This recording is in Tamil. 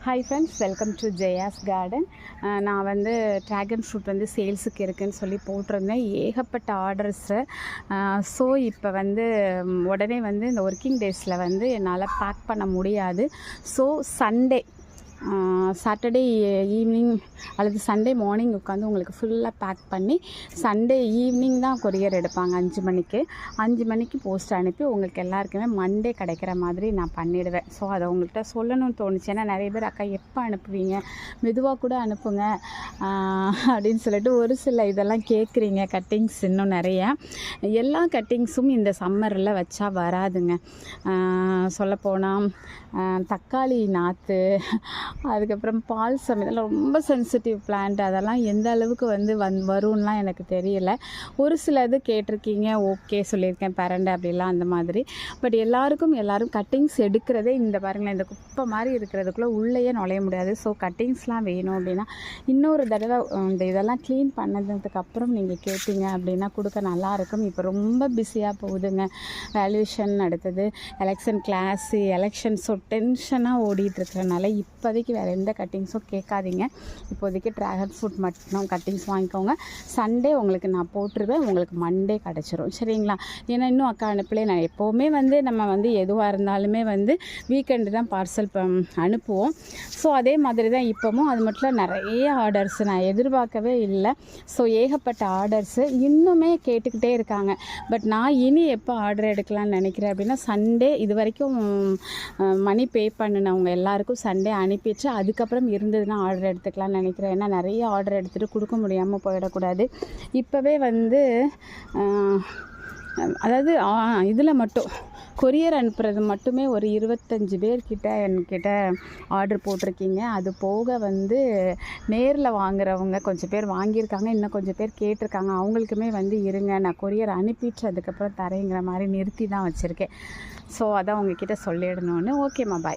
Hi friends, welcome to Jaya's garden. நான் வந்து ட்ராகன் ஃப்ரூட் வந்து சேல்ஸுக்கு இருக்குதுன்னு சொல்லி போட்டிருந்தேன். ஏகப்பட்ட ஆர்டர்ஸு. ஸோ இப்போ வந்து உடனே வந்து இந்த ஒர்க்கிங் டேஸில் வந்து என்னால் பேக் பண்ண முடியாது. ஸோ சாட்டர்டே ஈவினிங் அல்லது சண்டே மார்னிங் உட்காந்து உங்களுக்கு ஃபுல்லாக பேக் பண்ணி சண்டே ஈவினிங் தான் கொரியர் எடுப்பாங்க. 5 மணிக்கு போஸ்ட் அனுப்பி உங்களுக்கு எல்லாருக்குமே மண்டே கிடைக்கிற மாதிரி நான் பண்ணிவிடுவேன். ஸோ அதை உங்கள்கிட்ட சொல்லணும்னு தோணுச்சு. ஏன்னா நிறைய பேர் அக்கா எப்போ அனுப்புவீங்க, மெதுவாக கூட அனுப்புங்க அப்படின்னு சொல்லிட்டு ஒரு சில இதெல்லாம் கேட்குறீங்க. கட்டிங்ஸ் இன்னும் நிறைய எல்லா கட்டிங்ஸும் இந்த சம்மரில் வச்சா வராதுங்க. சொல்லப்போனால் தக்காளி நாற்று, அதுக்கப்புறம் பால்சம், இதெல்லாம் ரொம்ப சென்சிட்டிவ் பிளான்ட். அதெல்லாம் எந்த அளவுக்கு வந்து வரும்லாம் எனக்கு தெரியல. ஒரு சில இது கேட்டிருக்கீங்க, ஓகே சொல்லியிருக்கேன், பரண்டை அப்படிலாம் அந்த மாதிரி. பட் எல்லாரும் கட்டிங்ஸ் எடுக்கிறதே இந்த பாருங்களேன், இந்த குப்பை மாதிரி இருக்கிறதுக்குள்ளே உள்ளேயே நுழைய முடியாது. ஸோ கட்டிங்ஸ்லாம் வேணும் அப்படின்னா இன்னொரு தடவை இந்த இதெல்லாம் க்ளீன் பண்ணதுக்கப்புறம் நீங்கள் கேட்டீங்க அப்படின்னா கொடுக்க நல்லாயிருக்கும். இப்போ ரொம்ப பிஸியாக போகுதுங்க. வேல்யூஷன், அடுத்தது எலெக்ஷன் கிளாஸு, எலெக்ஷன். ஸோ டென்ஷனாக ஓடிட்டுருக்கிறனால இப்போதைக்கு வேறு எந்த கட்டிங்ஸும் கேட்காதீங்க. இப்போதைக்கு ட்ராகன் ஃப்ரூட் மட்டும் கட்டிங்ஸ் வாங்கிக்கோங்க. சண்டே உங்களுக்கு நான் போட்டுருவேன், உங்களுக்கு மண்டே கிடச்சிரும், சரிங்களா? ஏன்னா இன்னும் அக்கா அனுப்பலே. நான் எப்போவுமே வந்து நம்ம வந்து எதுவாக இருந்தாலுமே வந்து வீக்கெண்டு தான் பார்சல் அனுப்புவோம். ஸோ அதே மாதிரி தான் இப்போவும். அது மட்டும் இல்லை, நிறைய ஆர்டர்ஸ் நான் எதிர்பார்க்கவே இல்லை. ஸோ ஏகப்பட்ட ஆர்டர்ஸு இன்னுமே கேட்டுக்கிட்டே இருக்காங்க. பட் நான் இனி எப்போ ஆர்டர் எடுக்கலான்னு நினைக்கிறேன் அப்படின்னா சண்டே இது வரைக்கும் மணி பே பண்ணினவங்க எல்லாருக்கும் சண்டே அனுப்பிச்சு அதுக்கப்புறம் இருந்ததுன்னா ஆர்டர் எடுத்துக்கலாம்னு நினைக்கிறேன். ஏன்னா நிறைய ஆர்டர் எடுத்துகிட்டு கொடுக்க முடியாமல் போயிடக்கூடாது. இப்போவே வந்து அதாவது இதில் மட்டும் கொரியர் அனுப்புறது மட்டுமே ஒரு 25 பேர்கிட்ட என்கிட்ட ஆர்டர் போட்டிருக்கீங்க. அது போக வந்து நேரில் வாங்குறவங்க கொஞ்சம் பேர் வாங்கியிருக்காங்க, இன்னும் கொஞ்சம் பேர் கேட்டிருக்காங்க. அவங்களுக்குமே வந்து இருங்க, நான் கொரியர் அனுப்பிட்டு அதுக்கப்புறம் தரேங்கிற மாதிரி நிறுத்தி தான் வச்சுருக்கேன். ஸோ அதான் உங்ககிட்ட சொல்லிடணுன்னு. ஓகேம்மா, பாய்.